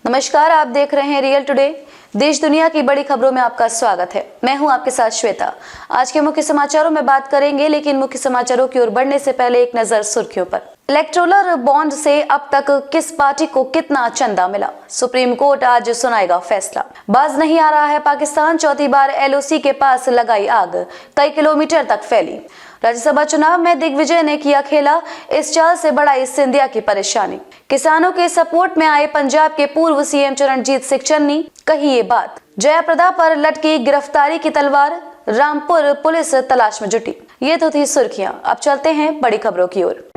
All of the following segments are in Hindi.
नमस्कार, आप देख रहे हैं रियल टुडे। देश दुनिया की बड़ी खबरों में आपका स्वागत है। मैं हूं आपके साथ श्वेता। आज के मुख्य समाचारों में बात करेंगे, लेकिन मुख्य समाचारों की ओर बढ़ने से पहले एक नजर सुर्खियों पर। इलेक्टोरल बॉन्ड से अब तक किस पार्टी को कितना चंदा मिला, सुप्रीम कोर्ट आज सुनाएगा फैसला। बाज नहीं आ रहा है पाकिस्तान, चौथी बार एलओसी के पास लगाई आग, कई किलोमीटर तक फैली। राज्यसभा चुनाव में दिग्विजय ने किया खेला, इस चाल से बढ़ाई सिंधिया की परेशानी। किसानों के सपोर्ट में आए पंजाब के पूर्व सीएम चरणजीत सिंह चन्नी, कही ये बात। जयाप्रदा पर लटकी गिरफ्तारी की तलवार, रामपुर पुलिस तलाश में जुटी। ये तो थी सुर्खियां, अब चलते हैं बड़ी खबरों की ओर।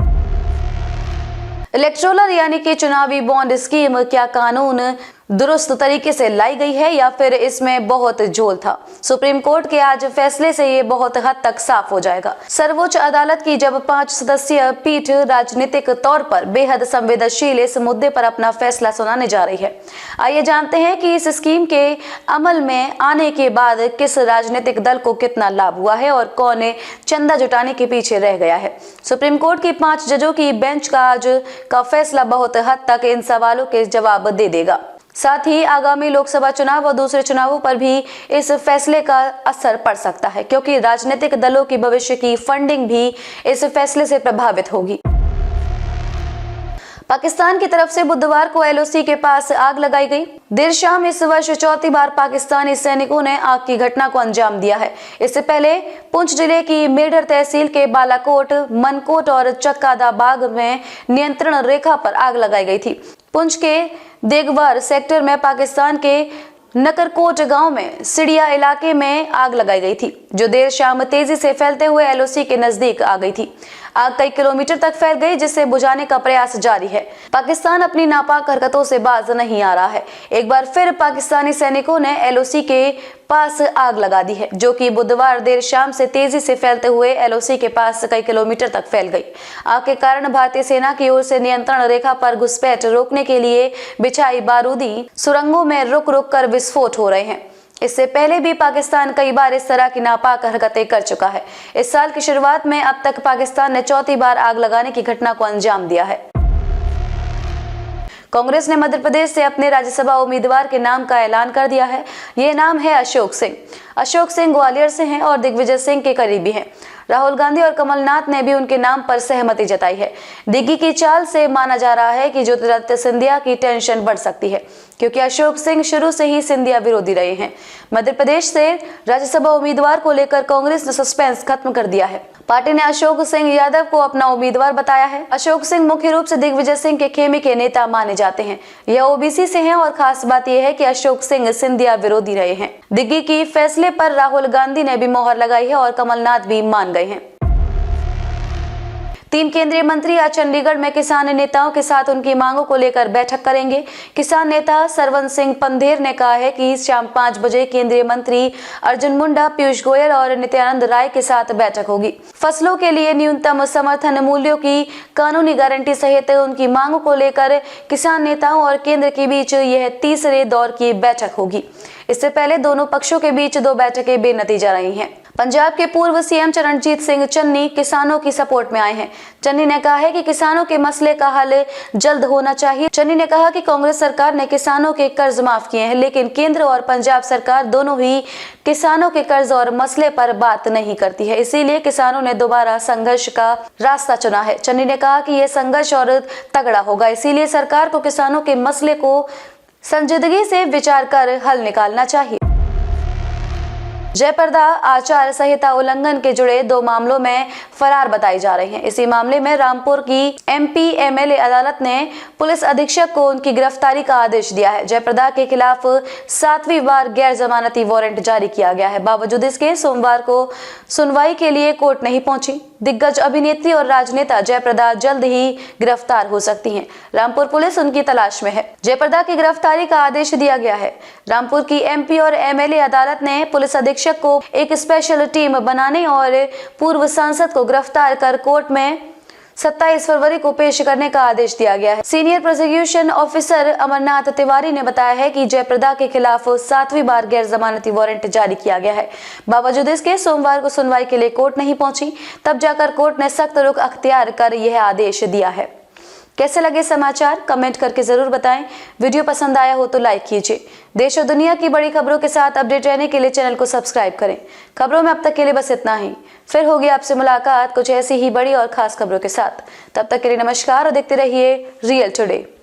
इलेक्टोरल यानी कि चुनावी बॉन्ड स्कीम क्या कानून दुरुस्त तरीके से लाई गई है या फिर इसमें बहुत झोल था? सुप्रीम कोर्ट के आज फैसले से ये बहुत हद तक साफ हो जाएगा। सर्वोच्च अदालत की जब 5 सदस्यीय पीठ राजनीतिक तौर पर बेहद संवेदनशील इस मुद्दे पर अपना फैसला सुनाने जा रही है। आइए जानते हैं कि इस स्कीम के अमल में आने के बाद किस राजनीतिक दल को कितना लाभ हुआ है और कौन चंदा जुटाने के पीछे रह गया है। सुप्रीम कोर्ट की 5 जजों की बेंच का आज का फैसला बहुत हद तक इन सवालों के जवाब दे देगा। साथ ही आगामी लोकसभा चुनाव और दूसरे चुनावों पर भी इस फैसले का असर पड़ सकता है, क्योंकि राजनीतिक दलों की भविष्य की फंडिंग भी इस फैसले से प्रभावित होगी। पाकिस्तान की तरफ से बुधवार को एलओसी के पास आग लगाई गई। देर शाम इस वर्ष चौथी बार पाकिस्तानी सैनिकों ने आग की घटना को अंजाम दिया है। इससे पहले पुंछ जिले की मेढर तहसील के बालाकोट, मनकोट और चक्कादाबाग में नियंत्रण रेखा पर आग लगाई गई थी। पुंछ के देगवार सेक्टर में पाकिस्तान के नकरकोट गांव में सिड़िया इलाके में आग लगाई गई थी, जो देर शाम तेजी से फैलते हुए एलओसी के नजदीक आ गई थी। आग कई किलोमीटर तक फैल गई, जिसे बुझाने का प्रयास जारी है। पाकिस्तान अपनी नापाक हरकतों से बाज नहीं आ रहा है। एक बार फिर पाकिस्तानी सैनिकों ने एलओसी के पास आग लगा दी है, जो कि बुधवार देर शाम से तेजी से फैलते हुए एलओसी के पास कई किलोमीटर तक फैल गई। आग के कारण भारतीय सेना की ओर से नियंत्रण रेखा पर घुसपैठ रोकने के लिए बिछाई बारूदी सुरंगों में रुक रुक कर विस्फोट हो रहे हैं। इससे पहले भी पाकिस्तान कई बार इस तरह की नापाक हरकतें कर चुका है। इस साल की शुरुआत में अब तक पाकिस्तान ने चौथी बार आग लगाने की घटना को अंजाम दिया है। कांग्रेस ने मध्य प्रदेश से अपने राज्यसभा उम्मीदवार के नाम का ऐलान कर दिया है। ये नाम है अशोक सिंह। अशोक सिंह ग्वालियर से हैं और दिग्विजय सिंह के करीबी हैं। राहुल गांधी और कमलनाथ ने भी उनके नाम पर सहमति जताई है। दिग्गी की चाल से माना जा रहा है कि ज्योतिरादित्य सिंधिया की टेंशन बढ़ सकती है, क्योंकि अशोक सिंह शुरू से ही सिंधिया विरोधी रहे हैं। मध्य प्रदेश से राज्यसभा उम्मीदवार को लेकर कांग्रेस ने सस्पेंस खत्म कर दिया है। पार्टी ने अशोक सिंह यादव को अपना उम्मीदवार बताया है। अशोक सिंह मुख्य रूप से दिग्विजय सिंह के खेमे के नेता माने जाते हैं। यह ओबीसी से हैं और खास बात यह है कि अशोक सिंह सिंधिया विरोधी रहे हैं। दिग्गी की फैसले पर राहुल गांधी ने भी मोहर लगाई है और कमलनाथ भी मान गए हैं। 3 केंद्रीय मंत्री आज चंडीगढ़ में किसान नेताओं के साथ उनकी मांगों को लेकर बैठक करेंगे। किसान नेता सरवन सिंह पंधेर ने कहा है कि शाम 5 बजे केंद्रीय मंत्री अर्जुन मुंडा, पीयूष गोयल और नित्यानंद राय के साथ बैठक होगी। फसलों के लिए न्यूनतम समर्थन मूल्यों की कानूनी गारंटी सहित उनकी मांगों को लेकर किसान नेताओं और केंद्र के बीच यह तीसरे दौर की बैठक होगी। इससे पहले दोनों पक्षों के बीच 2 बैठकें बेनतीजा रही हैं। पंजाब के पूर्व सीएम चरणजीत सिंह चन्नी किसानों की सपोर्ट में आए हैं। चन्नी ने कहा है कि किसानों के मसले का हल जल्द होना चाहिए। चन्नी ने कहा कि कांग्रेस सरकार ने किसानों के कर्ज माफ किए हैं, लेकिन केंद्र और पंजाब सरकार दोनों ही किसानों के कर्ज और मसले पर बात नहीं करती है। इसीलिए किसानों ने दोबारा संघर्ष का रास्ता चुना है। चन्नी ने कहा कि यह संघर्ष और तगड़ा होगा, इसीलिए सरकार को किसानों के मसले को संजीदगी से विचार कर हल निकालना चाहिए। जयाप्रदा आचार संहिता उल्लंघन के जुड़े 2 मामलों में फरार बताई जा रही हैं। इसी मामले में रामपुर की एमपी एमएलए अदालत ने पुलिस अधीक्षक को उनकी गिरफ्तारी का आदेश दिया है। जयाप्रदा के खिलाफ 7वीं बार गैर जमानती वारंट जारी किया गया है। बावजूद इसके सोमवार को सुनवाई के लिए कोर्ट नहीं पहुंची। दिग्गज अभिनेत्री और राजनेता जयाप्रदा जल्द ही गिरफ्तार हो सकती हैं। रामपुर पुलिस उनकी तलाश में है। जयाप्रदा की गिरफ्तारी का आदेश दिया गया है। रामपुर की एमपी और एमएलए अदालत ने पुलिस अधीक्षक को एक स्पेशल टीम बनाने और पूर्व सांसद को गिरफ्तार कर कोर्ट में 27 फरवरी को पेश करने का आदेश दिया गया है। Senior prosecution officer Amarnath Tiwari ने बताया है कि जयाप्रदा के खिलाफ 7वीं बार गैर जमानती वारंट जारी किया गया है। बावजूद इसके सोमवार को सुनवाई के लिए कोर्ट नहीं पहुंची, तब जाकर कोर्ट ने सख्त रुख अख्तियार कर यह आदेश दिया है। कैसे लगे समाचार कमेंट करके जरूर बताएं। वीडियो पसंद आया हो तो लाइक कीजिए। देश और दुनिया की बड़ी खबरों के साथ अपडेट रहने के लिए चैनल को सब्सक्राइब करें। खबरों में अब तक के लिए बस इतना ही। फिर होगी आपसे मुलाकात कुछ ऐसी ही बड़ी और खास खबरों के साथ। तब तक के लिए नमस्कार और देखते रहिए रियल टुडे।